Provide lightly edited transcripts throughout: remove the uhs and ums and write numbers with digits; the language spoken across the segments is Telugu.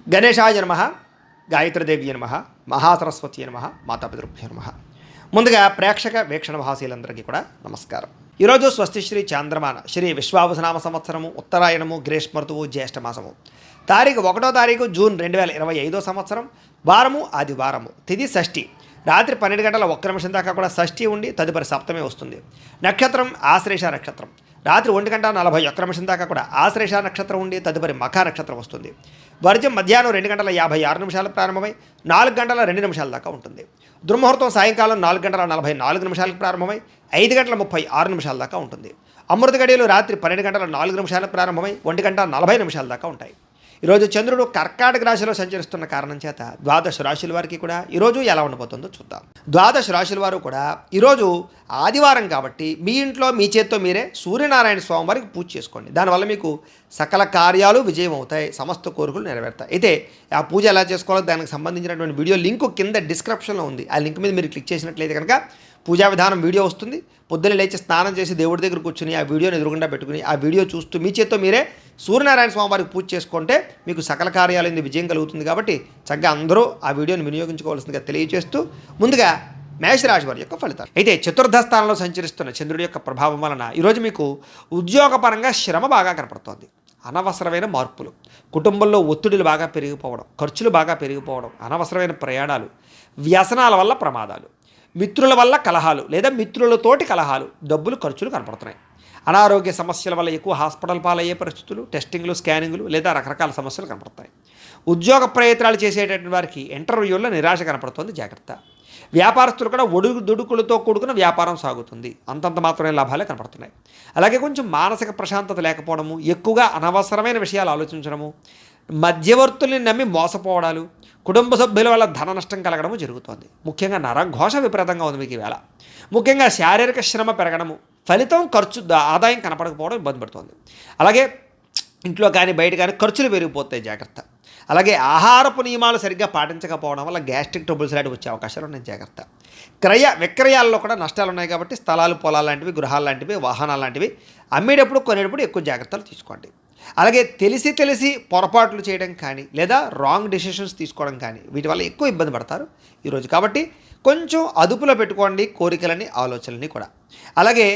గణేశాయ నమః, గాయత్రీదేవి నమః, మహాసరస్వతి నమః, మాతాపితృభ్యో నమః. ముందుగా ప్రేక్షక వీక్షణ భాషలందరికీ కూడా నమస్కారం. ఈరోజు స్వస్తిశ్రీ చాంద్రమాన శ్రీ విశ్వావసనామ సంవత్సరము ఉత్తరాయణము గ్రీష్మ ఋతువు జ్యేష్ఠమాసము తారీఖు 1 జూన్ 2025 సంవత్సరం. వారము ఆదివారము, తిథి షష్ఠి. రాత్రి 12 గంటల 1 నిమిషం దాకా కూడా షష్ఠి ఉండి తదుపరి సప్తమి వస్తుంది. నక్షత్రం ఆశ్లేష నక్షత్రం. రాత్రి 1 గంట 41 నిమిషం దాకా కూడా ఆశ్లేష నక్షత్రం ఉండి తదుపరి మఖ నక్షత్రం వస్తుంది. వర్జం మధ్యాహ్నం 2 గంటల 56 నిమిషాలు ప్రారంభమై 4 గంటల 2 నిమిషాల దాకా ఉంటుంది. దుర్ముహూర్తం సాయంకాలం 4 గంటల 44 నిమిషాలకు ప్రారంభమై 5 గంటల 36 నిమిషాల దాకా ఉంటుంది. అమృత గడియలు రాత్రి 12 గంటల 4 నిమిషాలకు ప్రారంభమై 1 గంట 40 నిమిషాల దాకా ఉంటాయి. ఈరోజు చంద్రుడు కర్కాటక రాశిలో సంచరిస్తున్న కారణం చేత ద్వాదశ రాశుల వారికి కూడా ఈరోజు ఎలా ఉండబోతుందో చూద్దాం. ద్వాదశ రాశుల వారు కూడా ఈరోజు ఆదివారం కాబట్టి మీ ఇంట్లో మీ చేత్తో మీరే సూర్యనారాయణ స్వామి వారికి పూజ చేసుకోండి. దానివల్ల మీకు సకల కార్యాలు విజయం అవుతాయి, సమస్త కోరికలు నెరవేరుతాయి. అయితే ఆ పూజ ఎలా చేసుకోవాలో దానికి సంబంధించినటువంటి వీడియో లింక్ కింద డిస్క్రిప్షన్లో ఉంది. ఆ లింక్ మీద మీరు క్లిక్ చేసినట్లయితే కనుక పూజా విధానం వీడియో వస్తుంది. పొద్దున్న లేచి స్నానం చేసి దేవుడి దగ్గర కూర్చుని ఆ వీడియోని ఎదురుగుండా పెట్టుకుని ఆ వీడియో చూస్తూ మీ చేత్తో మీరే సూర్యనారాయణ స్వామి వారికి పూజ చేసుకుంటే మీకు సకల కార్యాలయంలో విజయం కలుగుతుంది. కాబట్టి చక్కగా అందరూ ఆ వీడియోని వినియోగించుకోవాల్సిందిగా తెలియజేస్తూ ముందుగా మేషరాశి వారి యొక్క ఫలితాలు. అయితే చతుర్థ స్థానంలో సంచరిస్తున్న చంద్రుడి యొక్క ప్రభావం వలన ఈరోజు మీకు ఉద్యోగపరంగా శ్రమ బాగా కనపడుతోంది. అనవసరమైన మార్పులు, కుటుంబంలో ఒత్తిడులు బాగా పెరిగిపోవడం, ఖర్చులు బాగా పెరిగిపోవడం, అనవసరమైన ప్రయాణాలు, వ్యసనాల వల్ల ప్రమాదాలు, మిత్రుల వల్ల కలహాలు లేదా మిత్రులతోటి కలహాలు, డబ్బులు ఖర్చులు కనపడుతున్నాయి. అనారోగ్య సమస్యల వల్ల ఎక్కువ హాస్పిటల్ పాలయ్యే పరిస్థితులు, టెస్టింగ్లు, స్కానింగ్లు లేదా రకరకాల సమస్యలు కనపడతాయి. ఉద్యోగ ప్రయత్నాలు చేసేటటువంటి వారికి ఇంటర్వ్యూల్లో నిరాశ కనపడుతుంది, జాగ్రత్త. వ్యాపారస్తులు కూడా ఒడుదుడుకులతో కూడుకున్న వ్యాపారం సాగుతుంది, అంతంత మాత్రమే లాభాలే కనపడుతున్నాయి. అలాగే కొంచెం మానసిక ప్రశాంతత లేకపోవడము, ఎక్కువగా అనవసరమైన విషయాలు ఆలోచించడము, మధ్యవర్తుల్ని నమ్మి మోసపోవడాలు, కుటుంబ సభ్యుల వల్ల ధన నష్టం కలగడము జరుగుతోంది. ముఖ్యంగా నరఘోష విపరీతంగా ఉంది మీకు ఈవేళ. ముఖ్యంగా శారీరక శ్రమ పెరగడము, ఫలితం ఖర్చు ఆదాయం కనపడకపోవడం ఇబ్బంది పడుతుంది. అలాగే ఇంట్లో కానీ బయట కానీ ఖర్చులు పెరిగిపోతాయి, జాగ్రత్త. అలాగే ఆహారపు నియమాలు సరిగ్గా పాటించకపోవడం వల్ల గ్యాస్ట్రిక్ ట్రబుల్స్ లాంటివి వచ్చే అవకాశాలు ఉన్నాయి, జాగ్రత్త. క్రయ విక్రయాల్లో కూడా నష్టాలు ఉన్నాయి కాబట్టి స్థలాలు, పొలాలు లాంటివి, గృహాలు లాంటివి, వాహనాలు లాంటివి అమ్మేటప్పుడు కొనేటప్పుడు ఎక్కువ జాగ్రత్తలు తీసుకోండి. అలాగే తెలిసి పొరపాట్లు చేయడం కానీ లేదా రాంగ్ డెసిషన్స్ తీసుకోవడం కానీ వీటి వల్ల ఎక్కువ ఇబ్బంది పడతారు ఈరోజు. కాబట్టి కొంచెం అదుపులో పెట్టుకోండి కోరికలని, ఆలోచనలని కూడా. అలాగే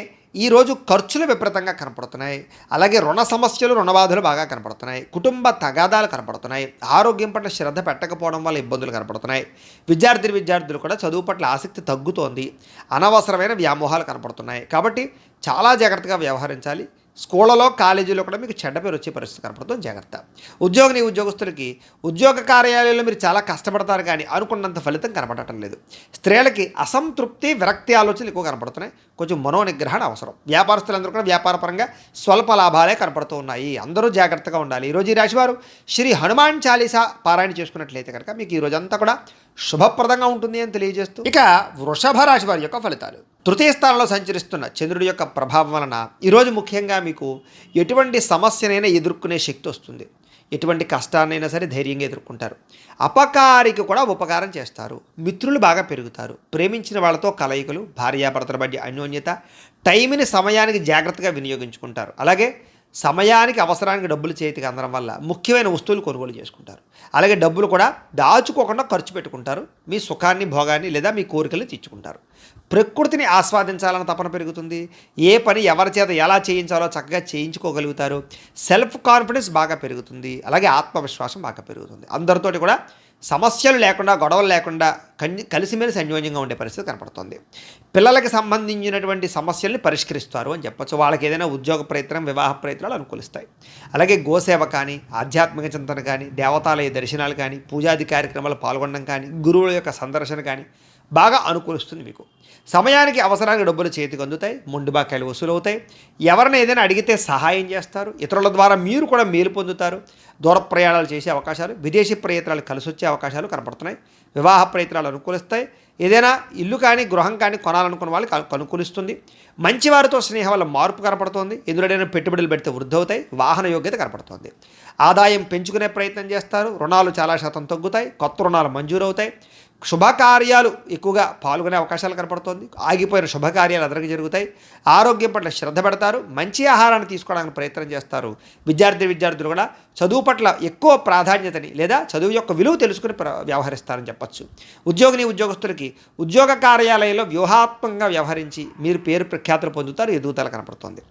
ఈరోజు ఖర్చులు విపరీతంగా కనపడుతున్నాయి. అలాగే రుణ సమస్యలు, రుణబాధలు బాగా కనపడుతున్నాయి. కుటుంబ తగాదాలు కనపడుతున్నాయి. ఆరోగ్యం పట్ల శ్రద్ధ పెట్టకపోవడం వల్ల ఇబ్బందులు కనపడుతున్నాయి. విద్యార్థులు కూడా చదువు పట్ల ఆసక్తి తగ్గుతోంది. అనవసరమైన వ్యామోహాలు కనపడుతున్నాయి. కాబట్టి చాలా జాగ్రత్తగా వ్యవహరించాలి. స్కూళ్ళలో, కాలేజీలో కూడా మీకు చెడ్డ పేరు వచ్చే పరిస్థితి కనపడుతుంది, జాగ్రత్త. ఉద్యోగస్తులకి ఉద్యోగ కార్యాలయంలో మీరు చాలా కష్టపడతారు కానీ అనుకున్నంత ఫలితం కనపడటం లేదు. స్త్రీలకి అసంతృప్తి, విరక్తి ఆలోచనలు ఎక్కువ కనపడుతున్నాయి. కొంచెం మనోనిగ్రహణ అవసరం. వ్యాపారస్తులందరూ కూడా వ్యాపారపరంగా స్వల్ప లాభాలే కనపడుతూ ఉన్నాయి. అందరూ జాగ్రత్తగా ఉండాలి. ఈరోజు ఈ రాశివారు శ్రీ హనుమాన్ చాలీసా పారాయణ చేసుకున్నట్లయితే కనుక మీకు ఈ రోజంతా కూడా శుభప్రదంగా ఉంటుంది అని తెలియజేస్తూ ఇక వృషభ రాశి వారి యొక్క ఫలితాలు. తృతీయ స్థానంలో సంచరిస్తున్న చంద్రుడి యొక్క ప్రభావం వలన ఈరోజు ముఖ్యంగా మీకు ఎటువంటి సమస్యనైనా ఎదుర్కొనే శక్తి వస్తుంది. ఎటువంటి కష్టాన్నైనా సరే ధైర్యంగా ఎదుర్కొంటారు. అపకారికి కూడా ఉపకారం చేస్తారు. మిత్రులు బాగా పెరుగుతారు. ప్రేమించిన వాళ్ళతో కలయికలు, భార్యాభర్తల మధ్య అన్యోన్యత, టైంని సమయానికి జాగ్రత్తగా వినియోగించుకుంటారు. అలాగే సమయానికి అవసరానికి డబ్బులు చేతికి అందడం వల్ల ముఖ్యమైన వస్తువులు కొనుగోలు చేసుకుంటారు. అలాగే డబ్బులు కూడా దాచుకోకుండా ఖర్చు పెట్టుకుంటారు. మీ సుఖాన్ని, భోగాన్ని లేదా మీ కోరికలను తీర్చుకుంటారు. ప్రకృతిని ఆస్వాదించాలన్న తపన పెరుగుతుంది. ఏ పని ఎవరి చేత ఎలా చేయించాలో చక్కగా చేయించుకోగలుగుతారు. సెల్ఫ్ కాన్ఫిడెన్స్ బాగా పెరుగుతుంది. అలాగే ఆత్మవిశ్వాసం బాగా పెరుగుతుంది. అందరితోటి కూడా సమస్యలు లేకుండా, గొడవలు లేకుండా కలిసిమెలిసి అన్యోన్యంగా ఉండే పరిస్థితి కనపడుతుంది. పిల్లలకి సంబంధించినటువంటి సమస్యల్ని పరిష్కరిస్తారు అని చెప్పచ్చు. వాళ్ళకి ఏదైనా ఉద్యోగ ప్రయత్నం, వివాహ ప్రయత్నాలు అనుకూలిస్తాయి. అలాగే గోసేవ కానీ, ఆధ్యాత్మిక చింతన కానీ, దేవతాలయ దర్శనాలు కానీ, పూజాది కార్యక్రమాలు పాల్గొనడం కానీ, గురువుల యొక్క సందర్శన కానీ బాగా అనుకూలిస్తుంది మీకు. సమయానికి అవసరానికి డబ్బులు చేతికి అందుతాయి. మొండి బాకాయలు వసూలవుతాయి. ఎవరిని ఏదైనా అడిగితే సహాయం చేస్తారు. ఇతరుల ద్వారా మీరు కూడా మేలు పొందుతారు. దూర ప్రయాణాలు చేసే అవకాశాలు, విదేశీ ప్రయత్నాలు కలిసి వచ్చే అవకాశాలు కనపడుతున్నాయి. వివాహ ప్రయత్నాలు అనుకూలిస్తాయి. ఏదైనా ఇల్లు కానీ, గృహం కానీ కొనాలనుకున్న వాళ్ళకి అనుకూలిస్తుంది. మంచివారితో స్నేహం వల్ల మార్పు కనపడుతుంది. ఎదురైనా పెట్టుబడులు పెడితే వృద్ధి అవుతాయి. వాహన యోగ్యత కనపడుతుంది. ఆదాయం పెంచుకునే ప్రయత్నం చేస్తారు. రుణాలు చాలా శాతం తగ్గుతాయి. కొత్త రుణాలు మంజూరవుతాయి. శుభకార్యాలు ఎక్కువగా పాల్గొనే అవకాశాలు కనపడుతోంది. ఆగిపోయిన శుభకార్యాలు అందరికీ జరుగుతాయి. ఆరోగ్యం పట్ల శ్రద్ధ పెడతారు. మంచి ఆహారాన్ని తీసుకోవడానికి ప్రయత్నం చేస్తారు. విద్యార్థులు కూడా చదువు పట్ల ఎక్కువ ప్రాధాన్యతని లేదా చదువు యొక్క విలువ తెలుసుకుని వ్యవహరిస్తారని చెప్పచ్చు. ఉద్యోగస్తులకి ఉద్యోగ కార్యాలయంలో వ్యూహాత్మకంగా వ్యవహరించి మీరు పేరు ప్రఖ్యాతులు పొందుతారు, ఎదుగుదల కనపడుతుంది.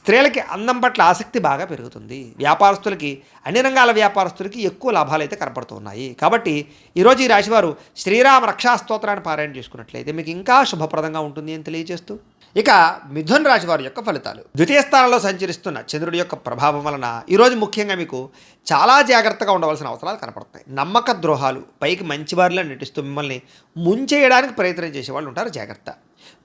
స్త్రీలకి అందం పట్ల ఆసక్తి బాగా పెరుగుతుంది. వ్యాపారస్తులకి అన్ని రంగాల వ్యాపారస్తులకి ఎక్కువ లాభాలు అయితే కనపడుతున్నాయి. కాబట్టి ఈరోజు ఈ రాశివారు శ్రీరామ రక్షా స్తోత్రాన్ని పారాయణ చేసుకున్నట్లయితే మీకు ఇంకా శుభప్రదంగా ఉంటుంది అని తెలియజేస్తూ, ఇక మిథున రాశి వారి యొక్క ఫలితాలు. ద్వితీయ స్థానంలో సంచరిస్తున్న చంద్రుడి యొక్క ప్రభావం వలన ఈరోజు ముఖ్యంగా మీకు చాలా జాగ్రత్తగా ఉండవలసిన అవసరాలు కనపడతాయి. నమ్మక ద్రోహాలు, పైకి మంచివారిలో నటిస్తూ మిమ్మల్ని ముంచేయడానికి ప్రయత్నం చేసేవాళ్ళు ఉంటారు. జాగ్రత్త.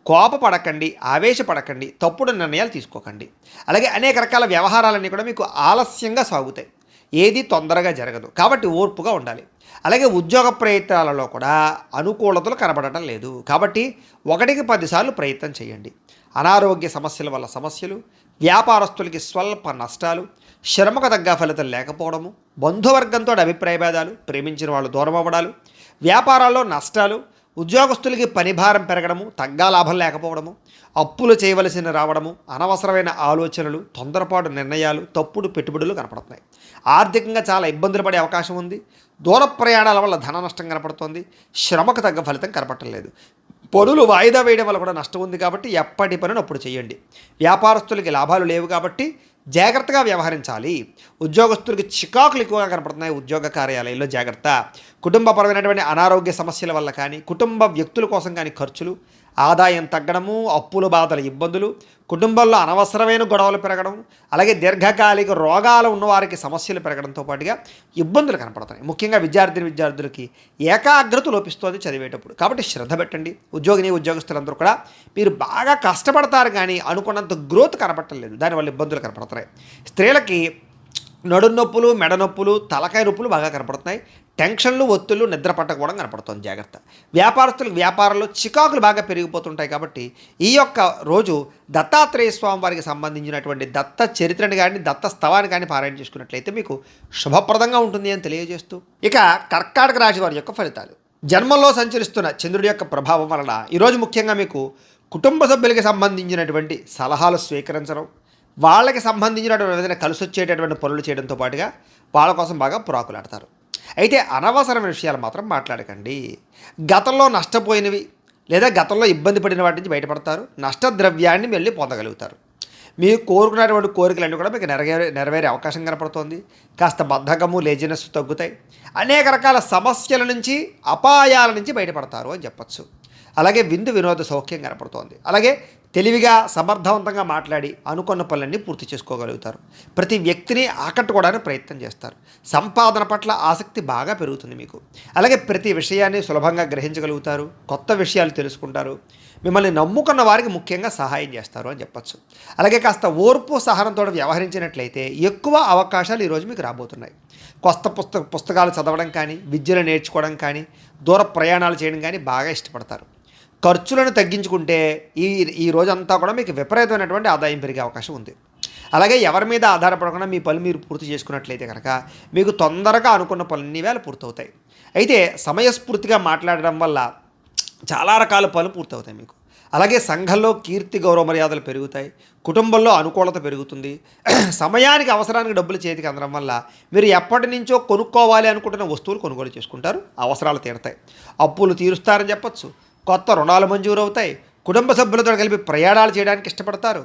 కోపపడకండి, ఆవేశపడకండి, తప్పుడు నిర్ణయాలు తీసుకోకండి. అలాగే అనేక రకాల వ్యవహారాలన్నీ కూడా మీకు ఆలస్యంగా సాగుతాయి. ఏది తొందరగా జరగదు. కాబట్టి ఓర్పుగా ఉండాలి. అలాగే ఉద్యోగ ప్రయత్నాలలో కూడా అనుకూలతలు కనబడటం లేదు. కాబట్టి 1కి 10 సార్లు ప్రయత్నం చేయండి. అనారోగ్య సమస్యల వల్ల సమస్యలు, వ్యాపారస్తులకి స్వల్ప నష్టాలు, శ్రమకు తగ్గ ఫలితం లేకపోవడము, బంధువర్గంతో అభిప్రాయ భేదాలు, ప్రేమించిన వాళ్ళు దూరం అవ్వడాలు, వ్యాపారాల్లో నష్టాలు, ఉద్యోగస్తులకి పనిభారం పెరగడము, తగ్గా లాభం లేకపోవడము, అప్పులు చేయవలసిన రావడము, అనవసరమైన ఆలోచనలు, తొందరపాటు నిర్ణయాలు, తప్పుడు పెట్టుబడులు కనపడుతున్నాయి. ఆర్థికంగా చాలా ఇబ్బందులు పడే అవకాశం ఉంది. దూర ప్రయాణాల వల్ల ధన నష్టం కనపడుతోంది. శ్రమకు తగ్గ ఫలితం కనపడలేదు. పనులు వాయిదా వేయడం వల్ల కూడా నష్టం ఉంది. కాబట్టి ఎప్పటి పనులు అప్పుడు చేయండి. వ్యాపారస్తులకి లాభాలు లేవు కాబట్టి జాగ్రత్తగా వ్యవహరించాలి. ఉద్యోగస్తులకి చికాకులు ఎక్కువగా కనపడుతున్నాయి. ఉద్యోగ కార్యాలయంలో జాగ్రత్త. కుటుంబపరమైనటువంటి అనారోగ్య సమస్యల వల్ల కానీ, కుటుంబ వ్యక్తుల కోసం కానీ ఖర్చులు, ఆదాయం తగ్గడము, అప్పుల బాధల ఇబ్బందులు, కుటుంబంలో అనవసరమైన గొడవలు పెరగడం, అలాగే దీర్ఘకాలిక రోగాలు ఉన్నవారికి సమస్యలు పెరగడంతో పాటుగా ఇబ్బందులు కనపడతాయి. ముఖ్యంగా విద్యార్థులకి ఏకాగ్రత లోపిస్తుంది చదివేటప్పుడు. కాబట్టి శ్రద్ధ పెట్టండి. ఉద్యోగస్తులందరూ కూడా మీరు బాగా కష్టపడతారు కానీ అనుకున్నంత గ్రోత్ కనపడలేదు. దానివల్ల ఇబ్బందులు కనపడతాయి. స్త్రీలకి నడుం నొప్పులు, మెడ నొప్పులు, తలకాయ నొప్పులు బాగా కనపడుతున్నాయి. టెన్షన్లు, ఒత్తులు, నిద్ర పట్టకపోవడం కనపడుతుంది. జాగ్రత్త. వ్యాపారస్తులకు వ్యాపారంలో చికాకులు బాగా పెరిగిపోతుంటాయి. కాబట్టి ఈ యొక్క రోజు దత్తాత్రేయ స్వామి వారికి సంబంధించినటువంటి దత్త చరిత్రని కానీ, దత్త స్తవాన్ని కానీ పారాయణ చేసుకున్నట్లయితే మీకు శుభప్రదంగా ఉంటుంది అని తెలియజేస్తూ, ఇక కర్కాటక రాశి వారి యొక్క ఫలితాలు. జన్మంలో సంచరిస్తున్న చంద్రుడి యొక్క ప్రభావం వలన ఈరోజు ముఖ్యంగా మీకు కుటుంబ సభ్యులకి సంబంధించినటువంటి సలహాలు స్వీకరించడం, వాళ్ళకి సంబంధించినటువంటి ఏదైనా కలిసి వచ్చేటటువంటి పనులు చేయడంతో పాటుగా వాళ్ళ కోసం బాగా పురాకులాడతారు. అయితే అనవసరమైన విషయాలు మాత్రం మాట్లాడకండి. గతంలో నష్టపోయినవి లేదా గతంలో ఇబ్బంది పడిన వాటి నుంచి బయటపడతారు. నష్టద్రవ్యాన్ని మళ్ళీ పొందగలుగుతారు. మీరు కోరుకున్నటువంటి కోరికలన్నీ కూడా మీకు నెరవేరే అవకాశం కనపడుతోంది. కాస్త బద్ధకము, లేజినెస్ తగ్గుతాయి. అనేక రకాల సమస్యల నుంచి, అపాయాల నుంచి బయటపడతారు అని చెప్పచ్చు. అలాగే వినోద సౌఖ్యం కనపడుతోంది. అలాగే తెలివిగా, సమర్థవంతంగా మాట్లాడి అనుకున్న పనులన్నీ పూర్తి చేసుకోగలుగుతారు. ప్రతి వ్యక్తిని ఆకట్టుకోవడానికి ప్రయత్నం చేస్తారు. సంపాదన పట్ల ఆసక్తి బాగా పెరుగుతుంది మీకు. అలాగే ప్రతి విషయాన్ని సులభంగా గ్రహించగలుగుతారు. కొత్త విషయాలు తెలుసుకుంటారు. మిమ్మల్ని నమ్ముకున్న వారికి ముఖ్యంగా సహాయం చేస్తారు అని చెప్పచ్చు. అలాగే కాస్త ఓర్పు, సహనంతో వ్యవహరించినట్లయితే ఎక్కువ అవకాశాలు ఈరోజు మీకు రాబోతున్నాయి. కొత్త పుస్తకాలు చదవడం కానీ, విద్యను నేర్చుకోవడం కానీ, దూర ప్రయాణాలు చేయడం కానీ బాగా ఇష్టపడతారు. ఖర్చులను తగ్గించుకుంటే ఈ రోజంతా కూడా మీకు విపరీతమైనటువంటి ఆదాయం పెరిగే అవకాశం ఉంది. అలాగే ఎవరి మీద ఆధారపడకుండా మీ పనులు మీరు పూర్తి చేసుకున్నట్లయితే కనుక మీకు తొందరగా అనుకున్న పనులన్నీ వేళ పూర్తవుతాయి. అయితే సమయస్ఫూర్తిగా మాట్లాడడం వల్ల చాలా రకాల పనులు పూర్తవుతాయి మీకు. అలాగే సంఘంలో కీర్తి, గౌరవ మర్యాదలు పెరుగుతాయి. కుటుంబంలో అనుకూలత పెరుగుతుంది. సమయానికి, అవసరానికి డబ్బులు చేతికి అందడం వల్ల మీరు ఎప్పటి నుంచో కొనుక్కోవాలి అనుకుంటున్న వస్తువులు కొనుగోలు చేసుకుంటారు. అవసరాలు తీరుతాయి. అప్పులు తీరుస్తారని చెప్పచ్చు. కొత్త రుణాలు మంజూరు అవుతాయి. కుటుంబ సభ్యులతో కలిపి ప్రయాణాలు చేయడానికి ఇష్టపడతారు.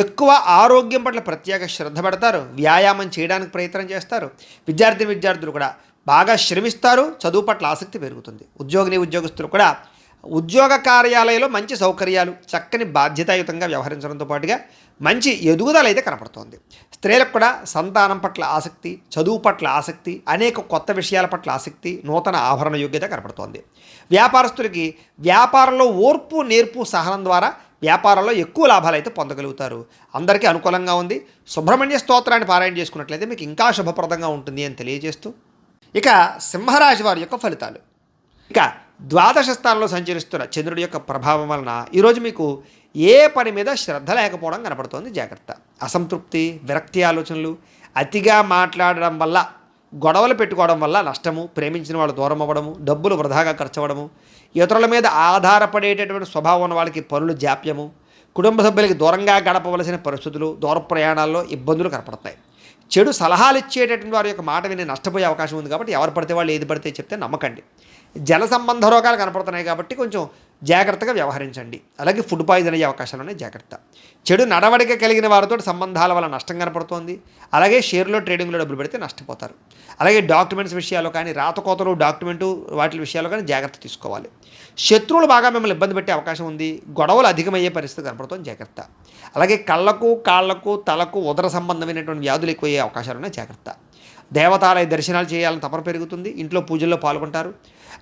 ఎక్కువ ఆరోగ్యం పట్ల ప్రత్యేక శ్రద్ధ పెడతారు. వ్యాయామం చేయడానికి ప్రయత్నం చేస్తారు. విద్యార్థులు కూడా బాగా శ్రమిస్తారు. చదువు పట్ల ఆసక్తి పెరుగుతుంది. ఉద్యోగస్తులు కూడా ఉద్యోగ కార్యాలయంలో మంచి సౌకర్యాలు, చక్కని బాధ్యతాయుతంగా వ్యవహరించడంతో పాటుగా మంచి ఎదుగుదల అయితే కనపడుతోంది. స్త్రీలకు కూడా సంతానం పట్ల ఆసక్తి, చదువు పట్ల ఆసక్తి, అనేక కొత్త విషయాల పట్ల ఆసక్తి, నూతన ఆభరణ యోగ్యత కనపడుతోంది. వ్యాపారస్తులకి వ్యాపారంలో ఓర్పు, నేర్పు, సహనం ద్వారా వ్యాపారంలో ఎక్కువ లాభాలు అయితే పొందగలుగుతారు. అందరికీ అనుకూలంగా ఉంది. సుబ్రహ్మణ్య స్తోత్రాన్ని పారాయణ చేసుకున్నట్లయితే మీకు ఇంకా శుభప్రదంగా ఉంటుంది అని తెలియజేస్తూ, ఇక సింహరాశి వారి యొక్క ఫలితాలు. ఇక ద్వాదశ స్థానంలో సంచరిస్తున్న చంద్రుడి యొక్క ప్రభావం వలన ఈరోజు మీకు ఏ పని మీద శ్రద్ధ లేకపోవడం కనపడుతోంది. జాగ్రత్త. అసంతృప్తి, విరక్తి ఆలోచనలు, అతిగా మాట్లాడడం వల్ల, గొడవలు పెట్టుకోవడం వల్ల నష్టము, ప్రేమించిన వాళ్ళు దూరం అవ్వడము, డబ్బులు వృధాగా ఖర్చు అవ్వడము, ఇతరుల మీద ఆధారపడేటటువంటి స్వభావం ఉన్న వాళ్ళకి పనులు జాప్యము, కుటుంబ సభ్యులకి దూరంగా గడపవలసిన పరిస్థితులు, దూర ప్రయాణాల్లో ఇబ్బందులు కనపడతాయి. చెడు సలహాలు ఇచ్చేటటువంటి వారి యొక్క మాట విని నష్టపోయే అవకాశం ఉంది కాబట్టి ఎవరు పడితే వాళ్ళు ఏది పడితే చెప్తే నమ్మకండి. జల సంబంధ రోగాలు కనపడుతున్నాయి కాబట్టి కొంచెం జాగ్రత్తగా వ్యవహరించండి. అలాగే ఫుడ్ పాయిజన్ అయ్యే అవకాశాలు ఉన్నాయి, జాగ్రత్త. చెడు నడవడిక కలిగిన వారితో సంబంధాల వల్ల నష్టం కనపడుతోంది. అలాగే షేర్లో ట్రేడింగ్లో డబ్బులు పెడితే నష్టపోతారు. అలాగే డాక్యుమెంట్స్ విషయాల్లో కానీ రాతకోతలు డాక్యుమెంటు వాటి విషయాల్లో కానీ జాగ్రత్త తీసుకోవాలి. శత్రువులు బాగా మిమ్మల్ని ఇబ్బంది పెట్టే అవకాశం ఉంది. గొడవలు అధికమయ్యే పరిస్థితి కనపడుతుంది, జాగ్రత్త. అలాగే కళ్ళకు కాళ్లకు తలకు ఉదర సంబంధమైనటువంటి వ్యాధులు ఎక్కువయ్యే అవకాశాలు ఉన్నాయి, జాగ్రత్త. దేవతాలయ దర్శనాలు చేయాలని తపన పెరుగుతుంది. ఇంట్లో పూజల్లో పాల్గొంటారు.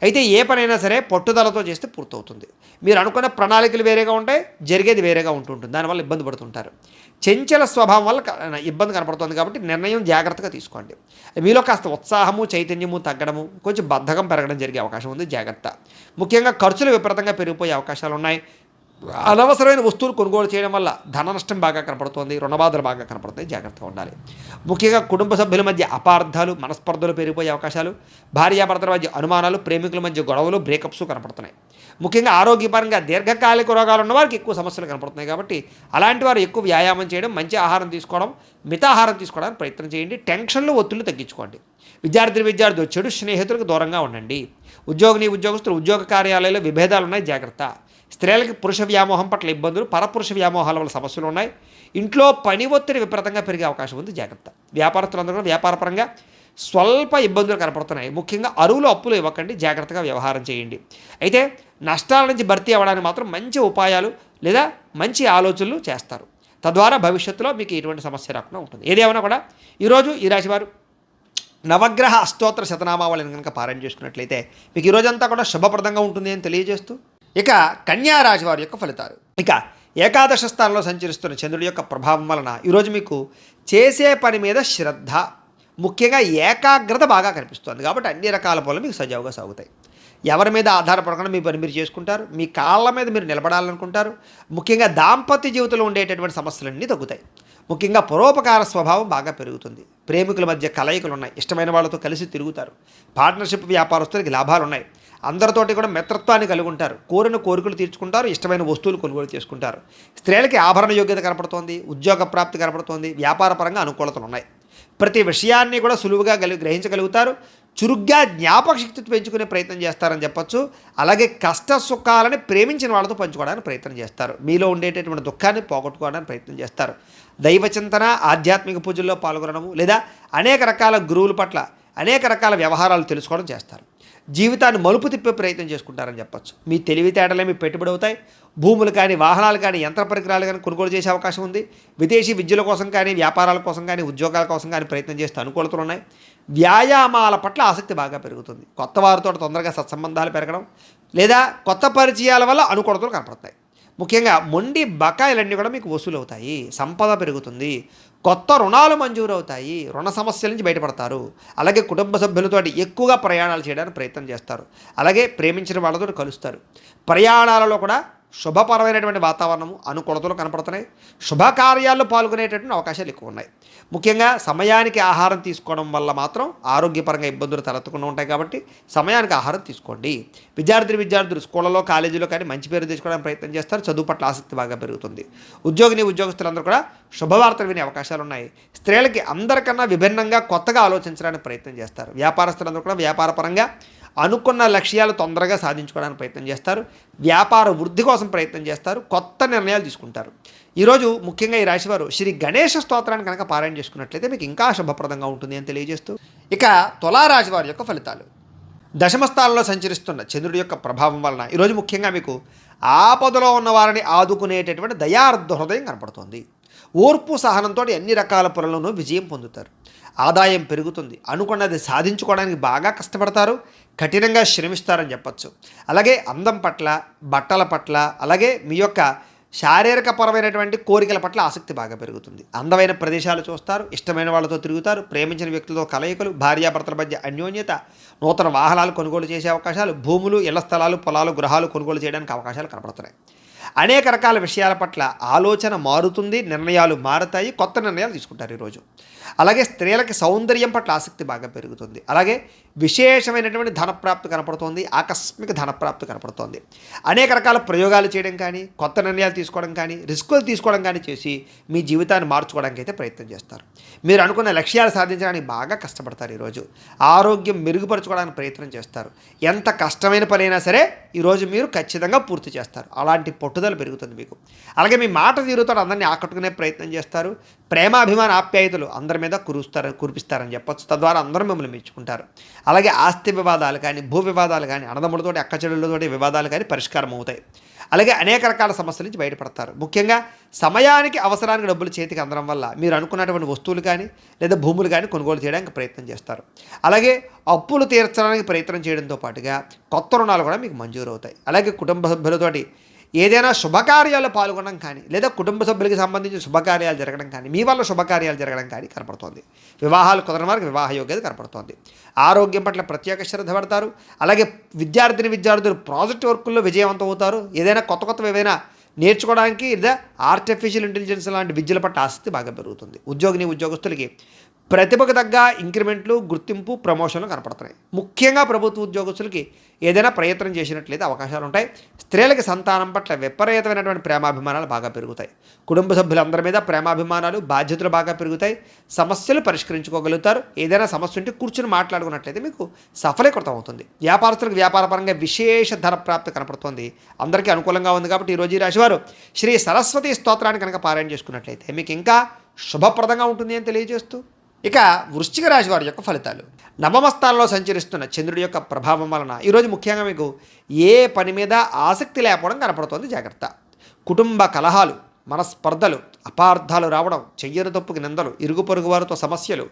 అయితే ఏ పనైనా సరే పట్టుదలతో చేస్తే పూర్తవుతుంది. మీరు అనుకున్న ప్రణాళికలు వేరేగా ఉంటాయి, జరిగేది వేరేగా ఉంటుంటుంది. దానివల్ల ఇబ్బంది పడుతుంటారు. చంచల స్వభావం వల్ల ఇబ్బంది కనపడుతుంది కాబట్టి నిర్ణయం జాగ్రత్తగా తీసుకోండి. మీలో కాస్త ఉత్సాహము చైతన్యము తగ్గడము, కొంచెం బద్ధకం పెరగడం జరిగే అవకాశం ఉంది, జాగ్రత్త. ముఖ్యంగా ఖర్చులు విపరీతంగా పెరిగిపోయే అవకాశాలు ఉన్నాయి. అనవసరమైన వస్తువులు కొనుగోలు చేయడం వల్ల ధన నష్టం బాగా కనపడుతోంది, రుణబాధలు బాగా కనపడుతాయి, జాగ్రత్తగా ఉండాలి. ముఖ్యంగా కుటుంబ సభ్యుల మధ్య అపార్థాలు మనస్పర్ధలు పెరిగిపోయే అవకాశాలు, భార్యాభర్తల మధ్య అనుమానాలు, ప్రేమికుల మధ్య గొడవలు బ్రేకప్స్ కనపడుతున్నాయి. ముఖ్యంగా ఆరోగ్యపరంగా దీర్ఘకాలిక రోగాలు ఉన్న వారికి ఎక్కువ సమస్యలు కనపడుతున్నాయి కాబట్టి అలాంటి వారు ఎక్కువ వ్యాయామం చేయడం, మంచి ఆహారం తీసుకోవడం, మితాహారం తీసుకోవడానికి ప్రయత్నం చేయండి. టెన్షన్లు ఒత్తిళ్లు తగ్గించుకోండి. విద్యార్థులు చెడు స్నేహితులకు దూరంగా ఉండండి. ఉద్యోగస్తులు ఉద్యోగ కార్యాలయాల్లో విభేదాలు ఉన్నాయి, జాగ్రత్త. స్త్రీలకి పురుష వ్యామోహం పట్ల ఇబ్బందులు, పరపురుష వ్యామోహాల వల్ల సమస్యలు ఉన్నాయి. ఇంట్లో పని ఒత్తిడి విపరీతంగా పెరిగే అవకాశం ఉంది, జాగ్రత్త. వ్యాపారస్తులందరూ కూడా వ్యాపారపరంగా స్వల్ప ఇబ్బందులు కనపడుతున్నాయి. ముఖ్యంగా అప్పులు ఇవ్వకండి, జాగ్రత్తగా వ్యవహారం చేయండి. అయితే నష్టాల నుంచి భర్తీ అవ్వడానికి మాత్రం మంచి ఉపాయాలు లేదా మంచి ఆలోచనలు చేస్తారు. తద్వారా భవిష్యత్తులో మీకు ఎటువంటి సమస్య రాకుండా ఉంటుంది. ఏదేమైనా కూడా ఈరోజు ఈ రాశివారు నవగ్రహ అష్టోత్తర శతనామావళిని కనుక పారాయణ చేసుకున్నట్లయితే మీకు ఈరోజంతా కూడా శుభప్రదంగా ఉంటుంది అని తెలియజేస్తూ, ఇక కన్యా రాశి వారి యొక్క ఫలితాలు. ఇక ఏకాదశ స్థానంలో సంచరిస్తున్న చంద్రుడి యొక్క ప్రభావం వలన ఈరోజు మీకు చేసే పని మీద శ్రద్ధ, ముఖ్యంగా ఏకాగ్రత బాగా కనిపిస్తుంది. కాబట్టి అన్ని రకాల పనులు మీకు సజావుగా సాగుతాయి. ఎవరి మీద ఆధారపడకుండా మీ పని మీరు చేసుకుంటారు. మీ కాళ్ళ మీద మీరు నిలబడాలనుకుంటారు. ముఖ్యంగా దాంపత్య జీవితంలో ఉండేటటువంటి సమస్యలన్నీ తగ్గుతాయి. ముఖ్యంగా పరోపకార స్వభావం బాగా పెరుగుతుంది. ప్రేమికుల మధ్య కలయికలు ఉన్నాయి. ఇష్టమైన వాళ్ళతో కలిసి తిరుగుతారు. పార్ట్నర్షిప్ వ్యాపారస్తులకి లాభాలు ఉన్నాయి. అందరితోటి కూడా మిత్రత్వాన్ని కలిగి ఉంటారు. కోరిన కోరికలు తీర్చుకుంటారు. ఇష్టమైన వస్తువులు కొనుగోలు చేసుకుంటారు. స్త్రీలకి ఆభరణ యోగ్యత కనపడుతోంది. ఉద్యోగ ప్రాప్తి కనపడుతోంది. వ్యాపార పరంగా అనుకూలతలు ఉన్నాయి. ప్రతి విషయాన్ని కూడా సులువుగా గ్రహించగలుగుతారు. చురుగ్గా జ్ఞాపక శక్తి పెంచుకునే ప్రయత్నం చేస్తారని చెప్పొచ్చు. అలాగే కష్ట సుఖాలని ప్రేమించిన వాళ్ళతో పంచుకోవడానికి ప్రయత్నం చేస్తారు. మీలో ఉండేటటువంటి దుఃఖాన్ని పోగొట్టుకోవడానికి ప్రయత్నం చేస్తారు. దైవచింతన, ఆధ్యాత్మిక పూజల్లో పాల్గొనడము లేదా అనేక రకాల గురువుల పట్ల అనేక రకాల వ్యవహారాలు తెలుసుకోవడం చేస్తారు. జీవితాన్ని మలుపు తిప్పే ప్రయత్నం చేసుకుంటారని చెప్పొచ్చు. మీ తెలివితేటలే మీ పెట్టుబడి అవుతాయి. భూములు కానీ, వాహనాలు కానీ, యంత్ర పరికరాలు కానీ కొనుగోలు చేసే అవకాశం ఉంది. విదేశీ విద్యల కోసం కానీ, వ్యాపారాల కోసం కానీ, ఉద్యోగాల కోసం కానీ ప్రయత్నం చేస్తే అనుకూలతలు ఉన్నాయి. వ్యాయామాల పట్ల ఆసక్తి బాగా పెరుగుతుంది. కొత్త వారితో తొందరగా సత్సంబంధాలు పెరగడం లేదా కొత్త పరిచయాల వల్ల అనుకూలతలు కనపడతాయి. ముఖ్యంగా మొండి బకాయిలన్నీ కూడా మీకు వసూలు అవుతాయి. సంపద పెరుగుతుంది. కొత్త రుణాలు మంజూరు అవుతాయి. రుణ సమస్యల నుంచి బయటపడతారు. అలాగే కుటుంబ సభ్యులతో ఎక్కువగా ప్రయాణాలు చేయడానికి ప్రయత్నం చేస్తారు. అలాగే ప్రేమించిన వాళ్ళతో కలుస్తారు. ప్రయాణాలలో కూడా శుభపరమైనటువంటి వాతావరణము, అనుకూలతలు కనపడుతున్నాయి. శుభకార్యాల్లో పాల్గొనేటటువంటి అవకాశాలు ఎక్కువ ఉన్నాయి. ముఖ్యంగా సమయానికి ఆహారం తీసుకోవడం వల్ల మాత్రం ఆరోగ్యపరంగా ఇబ్బందులు తలెత్తకుండా ఉంటాయి. కాబట్టి సమయానికి ఆహారం తీసుకోండి. విద్యార్థులు స్కూళ్ళలో, కాలేజీలో కానీ మంచి పేరు తెచ్చుకోవడానికి ప్రయత్నం చేస్తారు. చదువు పట్ల ఆసక్తి బాగా పెరుగుతుంది. ఉద్యోగస్తులందరూ కూడా శుభవార్తలు వినే అవకాశాలు ఉన్నాయి. స్త్రీలకి అందరికన్నా విభిన్నంగా కొత్తగా ఆలోచించడానికి ప్రయత్నం చేస్తారు. వ్యాపారస్తులందరూ కూడా వ్యాపారపరంగా అనుకున్న లక్ష్యాలు తొందరగా సాధించుకోవడానికి ప్రయత్నం చేస్తారు. వ్యాపార వృద్ధి కోసం ప్రయత్నం చేస్తారు. కొత్త నిర్ణయాలు తీసుకుంటారు. ఈరోజు ముఖ్యంగా ఈ రాశివారు శ్రీ గణేష స్తోత్రాన్ని కనుక పారాయణ చేసుకున్నట్లయితే మీకు ఇంకా శుభప్రదంగా ఉంటుంది అని తెలియజేస్తూ, ఇక తులారాశి వారి యొక్క ఫలితాలు. దశమ స్థానంలో సంచరిస్తున్న చంద్రుడి యొక్క ప్రభావం వలన ఈరోజు ముఖ్యంగా మీకు ఆపదలో ఉన్న వారిని ఆదుకునేటటువంటి దయార్ధ హృదయం కనపడుతుంది. ఓర్పు సహనంతో అన్ని రకాల పనులను విజయం పొందుతారు. ఆదాయం పెరుగుతుంది. అనుకున్నది సాధించుకోవడానికి బాగా కష్టపడతారు. కఠినంగా శ్రమిస్తారని చెప్పచ్చు. అలాగే అందం పట్ల, బట్టల పట్ల, అలాగే మీ యొక్క శారీరకపరమైనటువంటి కోరికల పట్ల ఆసక్తి బాగా పెరుగుతుంది. అందమైన ప్రదేశాలు చూస్తారు. ఇష్టమైన వాళ్ళతో తిరుగుతారు. ప్రేమించిన వ్యక్తులతో కలయికలు, భార్యాభర్తల మధ్య అన్యోన్యత, నూతన వాహనాలు కొనుగోలు చేసే అవకాశాలు, భూములు, ఇళ్ల స్థలాలు, పొలాలు, గృహాలు కొనుగోలు చేయడానికి అవకాశాలు కనపడుతున్నాయి. అనేక రకాల విషయాల పట్ల ఆలోచన మారుతుంది. నిర్ణయాలు మారుతాయి. కొత్త నిర్ణయాలు తీసుకుంటారు ఈరోజు. అలాగే స్త్రీలకి సౌందర్యం పట్ల ఆసక్తి బాగా పెరుగుతుంది. అలాగే విశేషమైనటువంటి ధనప్రాప్తి కనపడుతోంది, ఆకస్మిక ధనప్రాప్తి కనపడుతోంది. అనేక రకాల ప్రయోగాలు చేయడం కానీ, కొత్త నిర్ణయాలు తీసుకోవడం కానీ, రిస్కులు తీసుకోవడం కానీ చేసి మీ జీవితాన్ని మార్చుకోవడానికి అయితే ప్రయత్నం చేస్తారు. మీరు అనుకున్న లక్ష్యాలు సాధించడానికి బాగా కష్టపడతారు. ఈరోజు ఆరోగ్యం మెరుగుపరచుకోవడానికి ప్రయత్నం చేస్తారు. ఎంత కష్టమైన పనైనా సరే ఈరోజు మీరు ఖచ్చితంగా పూర్తి చేస్తారు. అలాంటి పట్టుదల పెరుగుతుంది మీకు. అలాగే మీ మాట తీరుతో అందరినీ ఆకట్టుకునే ప్రయత్నం చేస్తారు. ప్రేమాభిమాన ఆప్యాయతలు అందరి మీద కురిపిస్తారని చెప్పొచ్చు. తద్వారా అందరూ మిమ్మల్ని మెచ్చుకుంటారు. అలాగే ఆస్తి వివాదాలు కానీ, భూ వివాదాలు కానీ, అన్నదమ్ములతోటి అక్కచెల్లెళ్ళతోటి వివాదాలు కానీ పరిష్కారం అవుతాయి. అలాగే అనేక రకాల సమస్యల నుంచి బయటపడతారు. ముఖ్యంగా సమయానికి అవసరానికి డబ్బులు చేతికి అందడం వల్ల మీరు అనుకున్నటువంటి వస్తువులు కానీ లేదా భూములు కానీ కొనుగోలు చేయడానికి ప్రయత్నం చేస్తారు. అలాగే అప్పులు తీర్చడానికి ప్రయత్నం చేయడంతో పాటుగా కొత్త రుణాలు కూడా మీకు మంజూరు అవుతాయి. అలాగే కుటుంబ సభ్యులతోటి ఏదైనా శుభకార్యాల్లో పాల్గొనడం కానీ లేదా కుటుంబ సభ్యులకి సంబంధించిన శుభకార్యాలు జరగడం కానీ, మీ వల్ల శుభకార్యాలు జరగడం కానీ కనపడుతోంది. వివాహాలు కుదరని వారికి వివాహ యోగ్యత కనపడుతోంది. ఆరోగ్యం పట్ల ప్రత్యేక శ్రద్ధ పడతారు. అలాగే విద్యార్థులు ప్రాజెక్ట్ వర్కుల్లో విజయవంతం అవుతారు. ఏదైనా కొత్తవి ఏవైనా నేర్చుకోవడానికి లేదా ఆర్టిఫిషియల్ ఇంటెలిజెన్స్ లాంటి విద్యల పట్ల ఆసక్తి బాగా పెరుగుతుంది. ఉద్యోగస్తులకి ప్రతిభకు తగ్గ ఇంక్రిమెంట్లు, గుర్తింపు, ప్రమోషన్లు కనపడుతున్నాయి. ముఖ్యంగా ప్రభుత్వ ఉద్యోగస్తులకి ఏదైనా ప్రయత్నం చేసినట్లయితే అవకాశాలు ఉంటాయి. స్త్రీలకి సంతానం పట్ల విపరీతమైనటువంటి ప్రేమాభిమానాలు బాగా పెరుగుతాయి. కుటుంబ సభ్యులందరి మీద ప్రేమాభిమానాలు, బాధ్యతలు బాగా పెరుగుతాయి. సమస్యలు పరిష్కరించుకోగలుగుతారు. ఏదైనా సమస్య ఉంటే కూర్చుని మాట్లాడుకున్నట్లయితే మీకు సఫలీకృతం అవుతుంది. వ్యాపారస్తులకు వ్యాపారపరంగా విశేష ధన ప్రాప్తి కనపడుతుంది. అందరికీ అనుకూలంగా ఉంది కాబట్టి ఈరోజు ఈ రాశివారు శ్రీ సరస్వతి స్తోత్రాన్ని కనుక పారాయణ చేసుకున్నట్లయితే మీకు ఇంకా శుభప్రదంగా ఉంటుంది అని తెలియజేస్తూ, ఇక వృశ్చిక రాశి వారి యొక్క ఫలితాలు. నవమ స్థానంలో సంచరిస్తున్న చంద్రుడి యొక్క ప్రభావం వలన ఈరోజు ముఖ్యంగా మీకు ఏ పని మీద ఆసక్తి లేకపోవడం కనపడుతోంది. జాగ్రత్త. కుటుంబ కలహాలు, మనస్పర్ధలు, అపార్థాలు రావడం, చెయ్యని తప్పుకి నిందలు, ఇరుగు పొరుగు వారితో సమస్యలు,